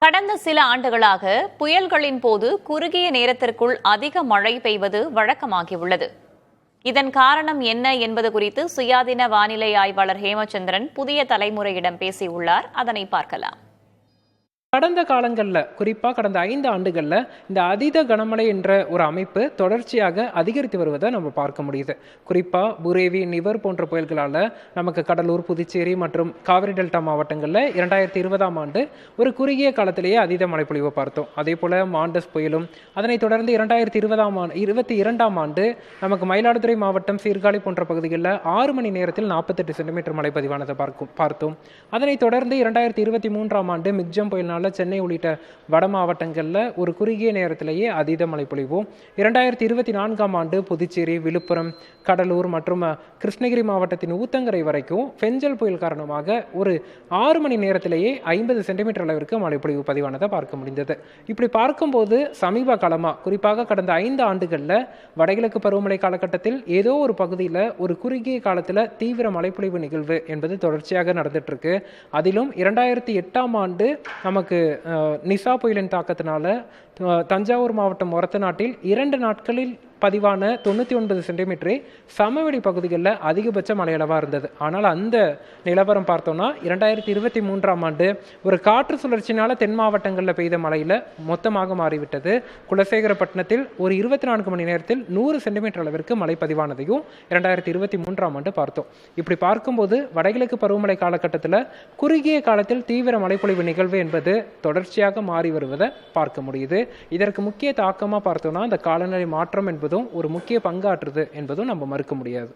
கடந்த சில ஆண்டுகளாக புயல்களின் போது குறுகிய நேரத்திற்குள் அதிக மழை பெய்வது வழக்கமாகியுள்ளது. இதன் காரணம் என்ன என்பது குறித்து சுயாதீன வானிலை ஆய்வாளர் ஹேமச்சந்திரன் புதிய தலைமுறையிடம் பேசியுள்ளார். அதனை பார்க்கலாம். கடந்த காலங்களில், குறிப்பாக கடந்த 5 ஆண்டுகளில் இந்த அதீத கனமழை என்ற ஒரு அமைப்பு தொடர்ச்சியாக அதிகரித்து வருவதை நம்ம பார்க்க முடியுது. குறிப்பாக புரேவி, நிவர் போன்ற புயல்களால் நமக்கு கடலூர், புதுச்சேரி மற்றும் காவிரி டெல்டா மாவட்டங்களில் 2020ஆம் ஆண்டு ஒரு குறுகிய காலத்திலேயே அதீத மழைப்பொழிவை பார்த்தோம். அதே போல் மாண்டஸ் புயலும், அதனைத் தொடர்ந்து 2022ஆம் ஆண்டு நமக்கு மயிலாடுதுறை மாவட்டம், சீர்காழி போன்ற பகுதிகளில் 6 மணி நேரத்தில் 48 சென்டிமீட்டர் மழை பதிவானதை பார்த்தோம். அதனைத் தொடர்ந்து 2023ஆம் ஆண்டு மிக்ஜம் புயல் சென்னை உள்ளிட்ட வட மாவட்டங்களில் ஒரு குறுகிய நேரத்திலேயே அதீத மழை பொழிவும், 2024ஆம் ஆண்டு புதுச்சேரி, விழுப்புரம், கடலூர் மற்றும் கிருஷ்ணகிரி மாவட்டத்தின் ஊத்தங்கரை வரைக்கும் பெஞ்சல் புயல் காரணமாக ஒரு 6 மணி நேரத்திலேயே 50 சென்டிமீட்டர் அளவிற்கு மழைப்பொழிவு பதிவானதை பார்க்க முடிந்தது. இப்படி பார்க்கும்போது சமீப காலமாக, குறிப்பாக கடந்த 5 ஆண்டுகளில் வடகிழக்கு பருவமழை காலகட்டத்தில் ஏதோ ஒரு பகுதியில் ஒரு குறுகிய காலத்தில் தீவிர மழைப்பொழிவு நிகழ்வு என்பது தொடர்ச்சியாக நடந்துட்டு இருக்கு. அதிலும் 2008ஆம் ஆண்டு நமக்கு நிசா புயலின் தாக்கத்தினால தஞ்சாவூர் மாவட்டம் ஒரத்தநாட்டில் 2 நாட்களில் பதிவான 99 சென்டிமீட்டரே சமவெளி பகுதிகளில் அதிகபட்ச மழையளவாக இருந்தது. ஆனால் அந்த நிலவரம் பார்த்தோம்னா 2023ஆம் ஆண்டு ஒரு காற்று சுழற்சினால தென் மாவட்டங்களில் பெய்த மழையில் மொத்தமாக மாறிவிட்டது. குலசேகரப்பட்டினத்தில் ஒரு 24 மணி நேரத்தில் 100 சென்டிமீட்டர் அளவிற்கு மழை பதிவானதையும் 2023ஆம் ஆண்டு பார்த்தோம். இப்படி பார்க்கும்போது வடகிழக்கு பருவமழை காலகட்டத்தில் குறுகிய காலத்தில் தீவிர மழைப்பொழிவு நிகழ்வு என்பது தொடர்ச்சியாக மாறி வருவதை பார்க்க முடியுது. இதற்கு முக்கிய தாக்கமாக பார்த்தோம்னா அந்த காலநிலை மாற்றம் என்பதும் ஒரு முக்கிய பங்காற்றுது என்பதும் நம்ம மறுக்க முடியாது.